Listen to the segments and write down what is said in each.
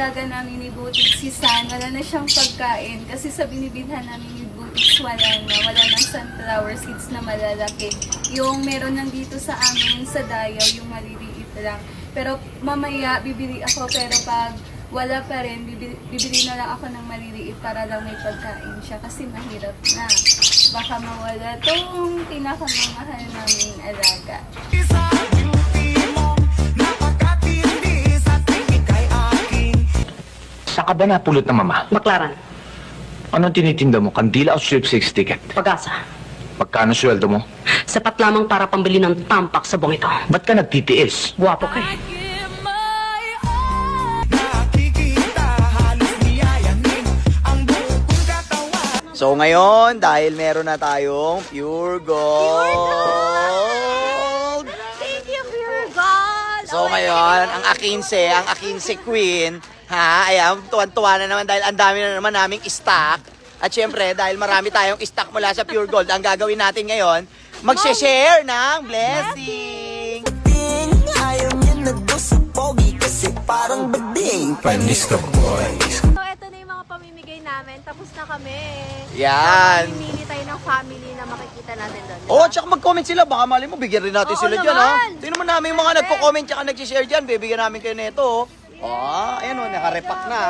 alaga namin ni Butix, si San, wala na siyang pagkain. Kasi sa binibilhan namin ni Butix, wala nang sunflower seeds na malalaki. Yung meron lang dito sa amin, sa Dayaw, yung maliliit lang. Pero mamaya, bibili ako, pero pag wala pa rin, bibili na lang ako ng maliliit para lang may pagkain siya. Kasi mahirap na. Baka mawala tong pinakamamahal naming alaga. Saan ka ba napulot ng mama? Baklaran. Anong tinitinda mo? Kandila o sweepstakes ticket? Pag-asa. Magkano sweldo mo? Sapat lamang para pambili ng tampak sa buong ito. Ba't ka nagtitiis? Guwapo ka eh. So ngayon, dahil meron na tayong Pure Gold. Thank you, Pure Gold! So ngayon, ang Akinse Queen, ayan, tuwan-tuwa na naman dahil ang dami na naman naming stock. At syempre, dahil marami tayong stock mula sa Pure Gold, ang gagawin natin ngayon, mag-share ng blessing. Ayaw niya na doon sa pogi kasi parang bading. Panis ka boy. So, eto na yung mga pamimigay namin. Tapos na kami. Yan. So, mamimili tayo ng family na makikita natin doon. Oo, tsaka mag-comment sila. Baka mali mo, bigyan rin natin Oo sila dyan, ha? naman. Tingnan mo namin yung mga nagko-comment tsaka nag-share dyan. Bibigyan namin kayo nito. Ayan o, nakarepack na.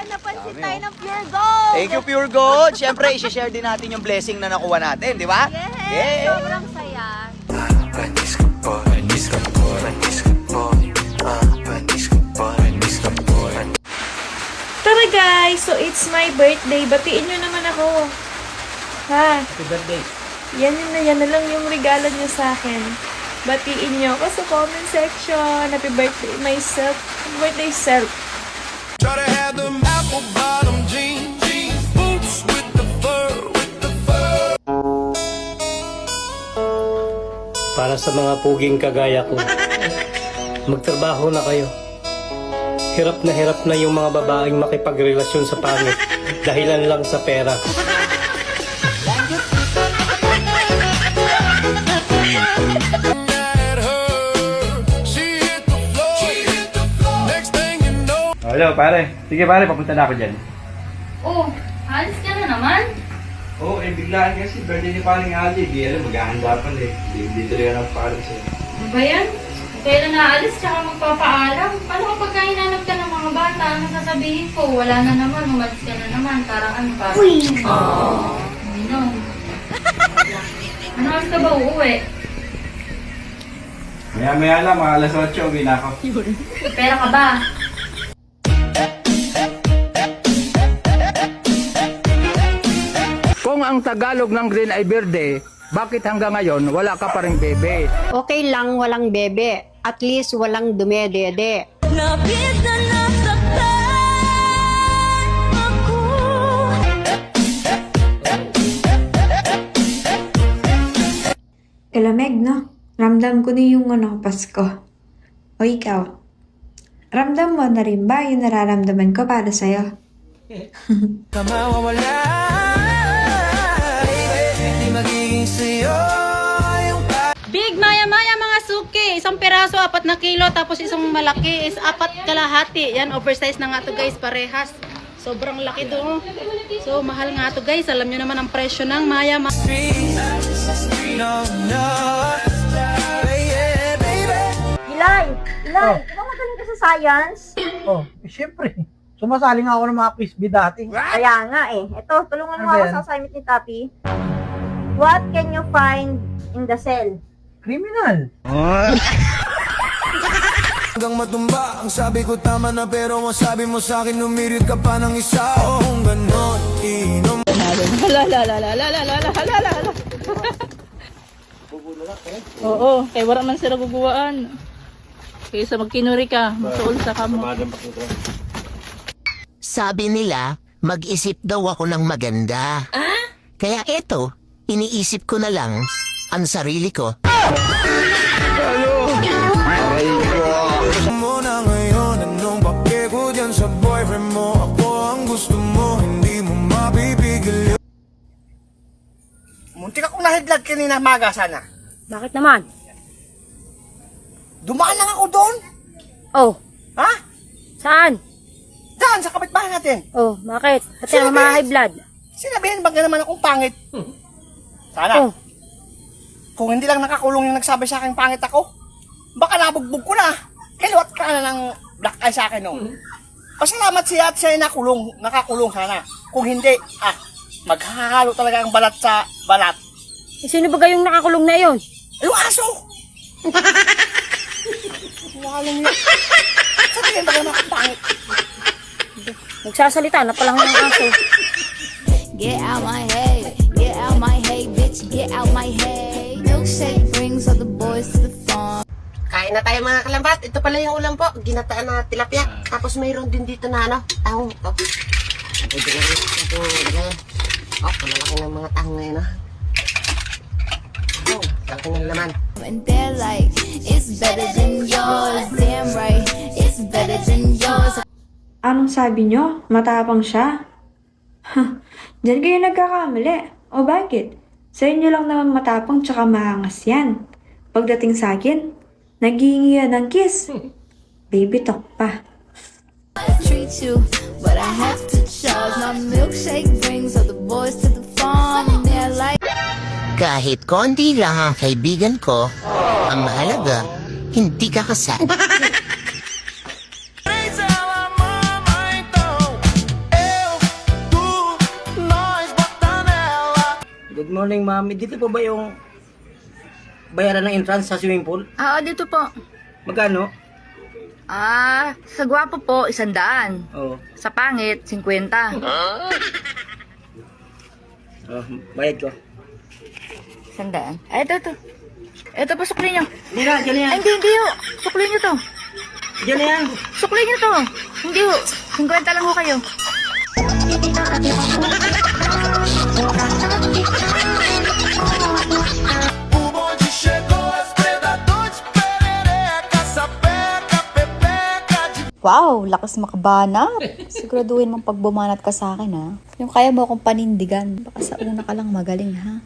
Napansin Dami, tayo ng Pure Gold! Thank you, Pure Gold. Siyempre, i-share din natin yung blessing na nakuha natin, di ba? Yes! Sobrang saya. Panis ka boy. Panis ka boy. Panis ka boy. Panis ka boy. Panis ka boy. Tara guys, so it's my birthday. Batiin nyo naman ako. Ha? Happy birthday. Yan na lang yung regalo nyo sa akin. Batiin nyo ako sa comment section. Happy birthday myself. Happy birthday self. Try to have them apple bottom jeans. Boots with the fur. Para sa mga puging kagaya ko, magtrabaho na kayo. Hirap na yung mga babaeng makipagrelasyon sa pangit dahilan lang sa pera. Hello, pare. Sige, pare, papunta na ako dyan. Oh, alis ka na naman? Oo, biglaan kasi birthday ni paring Ali. Di alam, maghahanda pa eh. Dito rin ang paring sa'yo. Ano ba yan? Kailan naalis tsaka magpapaalam? Paano kapag hinanap ka ng mga bata? Ano sasabihin ko? Wala na naman, umalis ka na naman. Parang ano pa? Uy! No. Ano oras ka ba uuwi? Maya-maya lang, mga alas 8, uwi na ako. Pera ka ba? Kung ang Tagalog ng green ay berde, bakit hanggang ngayon wala ka pa ring bebe? Okay lang walang bebe. At least walang dumedede. Lapit na nasaktan ako. Kalamig, no? Ramdam ko na yung Pasko. O ikaw? Ramdam mo na rin ba yung nararamdaman ko para sa'yo? Kamawawala. Di magiging sa'yo. Big maya mga suki. Isang peraso, 4 na kilo. Tapos isang malaki is 4 kalahati. Yan, oversize na nga to guys, parehas. Sobrang laki do. So, mahal nga to guys. Alam nyo naman ang presyo ng maya. No, no. Ilay! Ilay! Di ba magaling ka sa science? Siyempre. Sumasali nga ako ng mga quiz bee dati. Kaya nga eh. Ito, tulungan mo Ano ako yan? sa assignment ni Tapi. What can you find in the cell? Criminal. Hanggang matumba, ang sabi ko tama na pero masabi mo sa akin umirit ka pa ng isa. O kung ganon, inom. Oo, kay wala man sila guguwaan. Kaysa magkinuri ka, masuol sa kamo. Sabi nila, mag-isip daw ako ng maganda. Kaya eto, iniisip ko na lang ang sarili ko. Mo na ngayon, anong pake ko dyan sa boyfriend mo? Ako ang gusto mo, hindi mo mapipigil. Muntik akong nahidlat kanina maga sana. Bakit naman? Dumaan lang ako doon. Oh, Ha? saan? Dahil Saan? Sa kapitbahay natin. Oh, bakit? Kasi naman mga high blood. Sinabihin ba naman akong pangit? Sana. Kung hindi lang nakakulong yung nagsabi sa akin pangit ako, baka nabugbog ko na. Kaliwat ka na ng black eye sa akin, no? Pasalamat siya at siya ay nakakulong sana. Kung hindi, maghahalo talaga ang balat sa balat. Sino ba kayong nakakulong na yon? Yung aso! Walang yun. Sabihin ba naman akong pangit? Nagsasalita na palang ng aso. Get out my head, get out my head, bitch, get out my head. Milkshake brings all the boys to the farm. Kain na tayo mga kalambat. Ito pala yung ulam po. Ginataan na tilapia. Tapos mayroon din dito na tahong. Oh, malalaki ng mga tahong ngayon, Oh, laki ng laman. And they're like, it's better than yours. Damn right, it's better than yours. Anong sabi nyo? Matapang siya? Diyan kayo nagkakamali. O bakit? Sa inyo lang naman matapang tsaka maangas yan. Pagdating sa akin, naghihingi yan ng kiss. Baby talk pa. Treat you, but I have to charge. My milkshake brings all the boys to the farm. And they're like, Kahit konti lang ang kaibigan ko, ang mahalaga, hindi ka kasal. Good morning, ma'am. Dito po ba yung bayaran ng entrance sa swimming pool? Oo, dito po. Magkano? Sa gwapo po, 100. Oo. Sa pangit, 50. Bayad ko. 100. Ito. Ito po, sukli nyo. Hindi na, dyan na yan. Hindi ho. Sukli nyo to. Dyan na yan. Sukli nyo to. Hindi ho. 50 lang ho kayo. Wow, lakas makabanat. Siguraduhin mong pagbumanat ka sa akin, ha? Yung kaya mo akong panindigan. Baka sa una ka lang magaling, ha?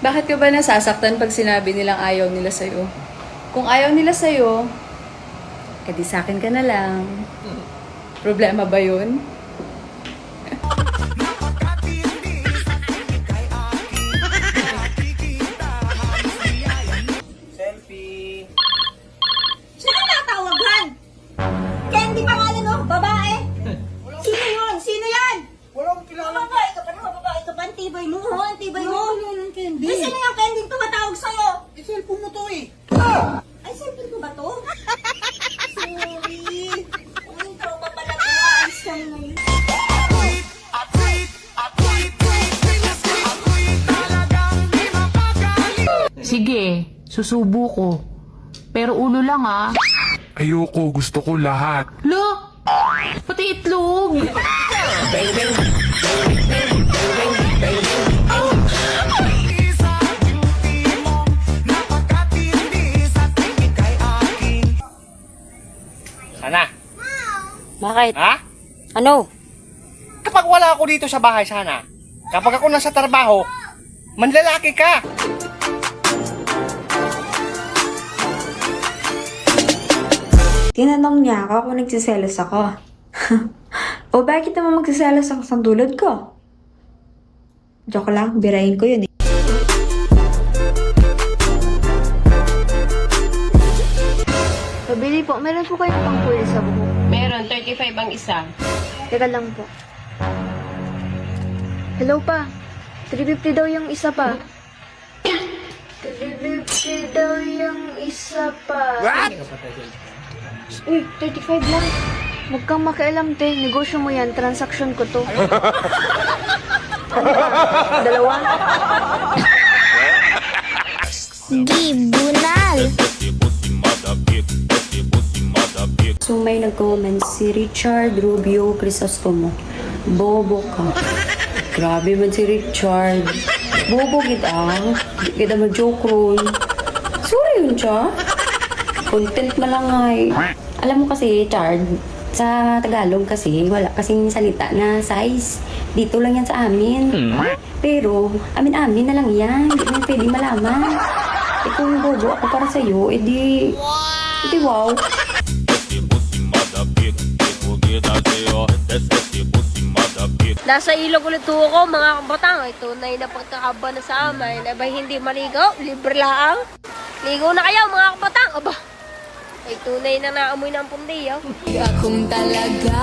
Bakit ka ba nasasaktan pag sinabi nilang ayaw nila sa'yo? Kung ayaw nila sa'yo, edi sa akin ka na lang. Problema ba yun? Selfie. Sino natawagan? Candy pangalan mo, babae? Sino yun? Sino yan? Walang kilala. Babae ka pa ang tibay mo, ho? Ang tibay mo. Candy. Sino yung Candy tumatawag sa'yo? Cellphone mo to eh. Ay, cellphone ko ba to? Sorry. Ang tropa pala ko. Ayos kami ngayon. Sige, susubo ko. Pero ulo lang Ayoko, gusto ko lahat. Lo! Pati itlog! Sana. Bakit? Ha? Ano? Kapag wala ako dito sa bahay, sana. Kapag ako nasa trabaho, manlalaki ka. Tinanong niya ako kung nagsiselos ako. O bakit naman magsiselos ako sa tulad ko? Joke lang, birahin ko yun eh. Pabili po, meron po kayo pang puli sa buhok. Meron, 35 ang isa. Teka lang po. Hello pa. 350 daw yung isa pa. 350 daw yung isa pa. What? Uy, 35 lang. Huwag kang makialam, te. Negosyo mo yan. Transaction ko to. Ano ba? Dalawa? Gibunal. So may nag-comment si Richard Rubio Crisostomo. Bobo ka. Grabe man si Richard. Bobo kita. Di kita mag-joke ron. Sorry yun siya. Content na lang ay. Alam mo kasi, Richard, sa Tagalog kasi, wala kasing salita na size. Dito lang yan sa amin. Pero, amin-amin na lang yan. Hindi mo pwede malaman. Eh kung bobo ako para sa'yo, edi wow. Nasa ilog ulit ko, mga kabatang. Ay, tunay na pagkakaba na sa amin. Aba, hindi maligaw. Libre lang. Ligo na kayo, mga kabatang. Aba, ay tunay na naamoy ng pundi, oh. Akong talaga